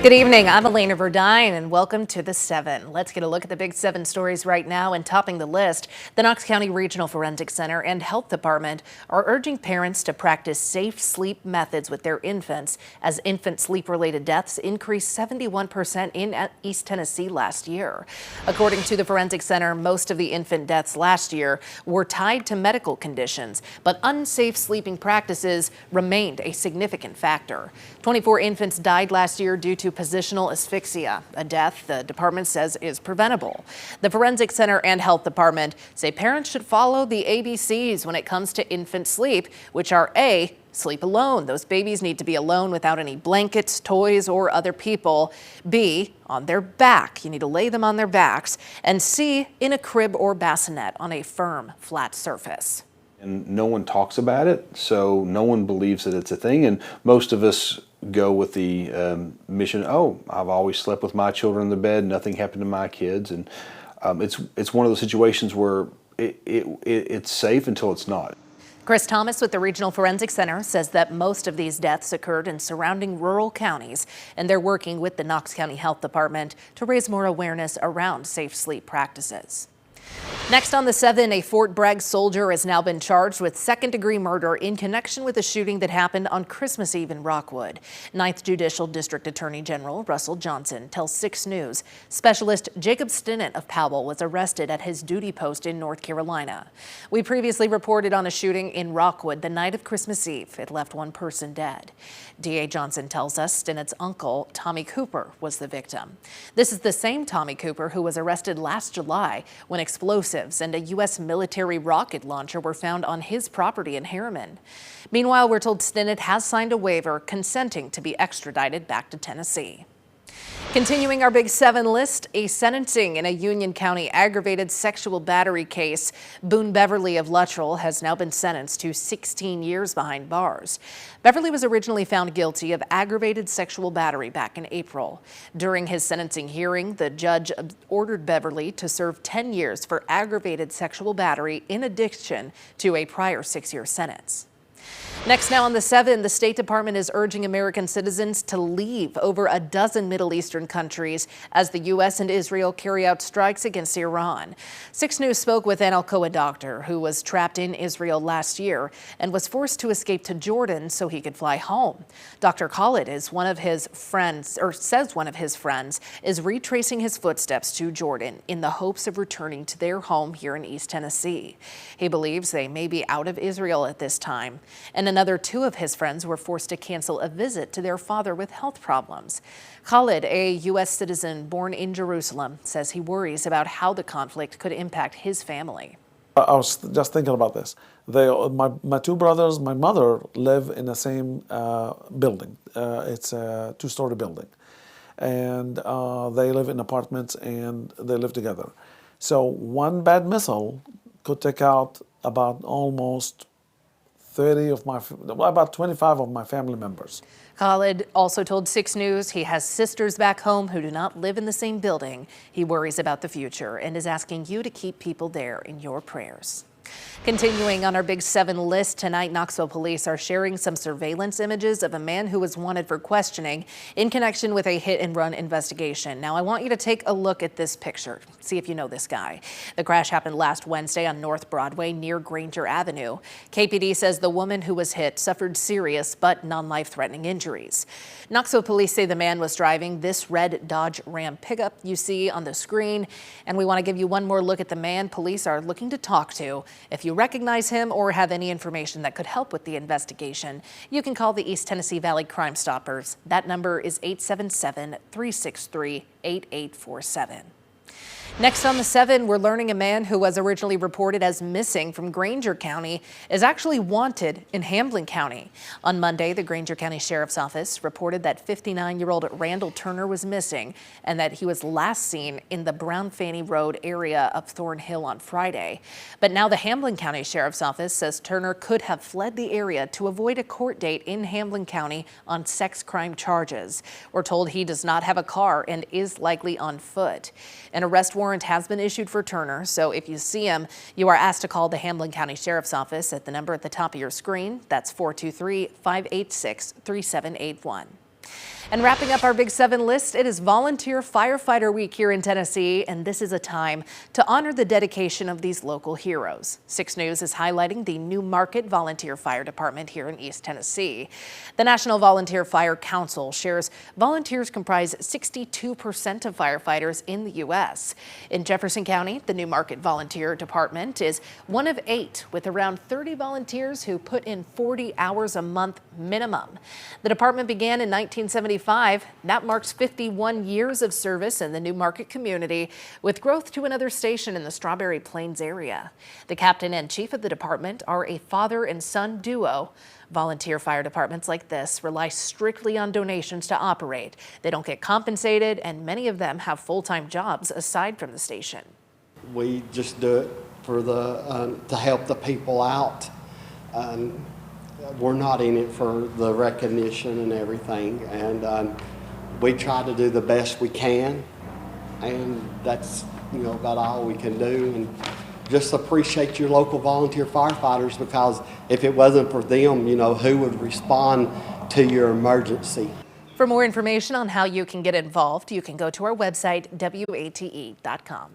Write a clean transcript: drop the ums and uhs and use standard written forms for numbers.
Good evening, I'm Alayna Verduyn and welcome to The 7. Let's get a look at the big 7 stories right now, and topping the list, the Knox County Regional Forensic Center and Health Department are urging parents to practice safe sleep methods with their infants as infant sleep-related deaths increased 71% in East Tennessee last year. According to the Forensic Center, most of the infant deaths last year were tied to medical conditions, but unsafe sleeping practices remained a significant factor. 24 infants died last year due to positional asphyxia, a death the department says is preventable. The Forensic Center and Health Department say parents should follow the ABCs when it comes to infant sleep, which are A, sleep alone. Those babies need to be alone without any blankets, toys, or other people. B, on their back. You need to lay them on their backs. And C, in a crib or bassinet on a firm, flat surface. And no one talks about it, so no one believes that it's a thing. And most of us go with the mission, oh, I've always slept with my children in the bed, nothing happened to my kids. And it's one of those situations where it's safe until it's not. Chris Thomas with the Regional Forensic Center says that most of these deaths occurred in surrounding rural counties, and they're working with the Knox County Health Department to raise more awareness around safe sleep practices. Next on the 7, a Fort Bragg soldier has now been charged with second-degree murder in connection with a shooting that happened on Christmas Eve in Rockwood. 9th Judicial District Attorney General Russell Johnson tells 6 News Specialist Jacob Stinnett of Powell was arrested at his duty post in North Carolina. We previously reported on a shooting in Rockwood the night of Christmas Eve. It left 1 person dead. D.A. Johnson tells us Stinnett's uncle, Tommy Cooper, was the victim. This is the same Tommy Cooper who was arrested last July when explosives and a U.S. military rocket launcher were found on his property in Harriman. Meanwhile, we're told Stinnett has signed a waiver consenting to be extradited back to Tennessee. Continuing our Big 7 list, a sentencing in a Union County aggravated sexual battery case. Boone Beverly of Luttrell has now been sentenced to 16 years behind bars. Beverly was originally found guilty of aggravated sexual battery back in April. During his sentencing hearing, the judge ordered Beverly to serve 10 years for aggravated sexual battery in addition to a prior 6-year sentence. Next now on the 7, the State Department is urging American citizens to leave over a dozen Middle Eastern countries as the U.S. and Israel carry out strikes against Iran. 6 News spoke with an Alcoa doctor who was trapped in Israel last year and was forced to escape to Jordan so he could fly home. Dr. Khalid is one of his friends, or says one of his friends, is retracing his footsteps to Jordan in the hopes of returning to their home here in East Tennessee. He believes they may be out of Israel at this time. And another 2 of his friends were forced to cancel a visit to their father with health problems. Khalid, a U.S. citizen born in Jerusalem, says he worries about how the conflict could impact his family. I was just thinking about this. My 2 brothers, my mother live in the same building. It's a 2-story building. And they live in apartments and they live together. So one bad missile could take out about almost 25 of my family members. Khalid also told 6 News he has sisters back home who do not live in the same building. He worries about the future and is asking you to keep people there in your prayers. Continuing on our Big 7 list tonight, Knoxville police are sharing some surveillance images of a man who was wanted for questioning in connection with a hit-and-run investigation. Now, I want you to take a look at this picture. See if you know this guy. The crash happened last Wednesday on North Broadway near Granger Avenue. KPD says the woman who was hit suffered serious but non-life-threatening injuries. Knoxville police say the man was driving this red Dodge Ram pickup you see on the screen. And we want to give you one more look at the man police are looking to talk to. If you recognize him or have any information that could help with the investigation, you can call the East Tennessee Valley Crime Stoppers. That number is 877-363-8847. Next on the 7, we're learning a man who was originally reported as missing from Granger County is actually wanted in Hamblin County. On Monday, the Granger County Sheriff's Office reported that 59-year-old Randall Turner was missing and that he was last seen in the Brown Fanny Road area of Thornhill on Friday. But now the Hamblin County Sheriff's Office says Turner could have fled the area to avoid a court date in Hamblin County on sex crime charges. We're told he does not have a car and is likely on foot. An arrest warrant has been issued for Turner, so if you see him, you are asked to call the Hamblin County Sheriff's Office at the number at the top of your screen. That's 423-586-3781. And wrapping up our Big 7 list, it is Volunteer Firefighter Week here in Tennessee, and this is a time to honor the dedication of these local heroes. 6 News is highlighting the New Market Volunteer Fire Department here in East Tennessee. The National Volunteer Fire Council shares volunteers comprise 62% of firefighters in the U.S. In Jefferson County, the New Market Volunteer Department is one of 8, with around 30 volunteers who put in 40 hours a month minimum. The department began in 1975. That marks 51 years of service in the New Market community, with growth to another station in the Strawberry Plains area. The captain and chief of the department are a father and son duo. Volunteer fire departments like this rely strictly on donations to operate. They don't get compensated, and many of them have full-time jobs aside from the station. We just do it for to help the people out. We're not in it for the recognition and everything, and we try to do the best we can, and that's about all we can do. And just appreciate your local volunteer firefighters, because if it wasn't for them, who would respond to your emergency? For more information on how you can get involved, you can go to our website, wate.com.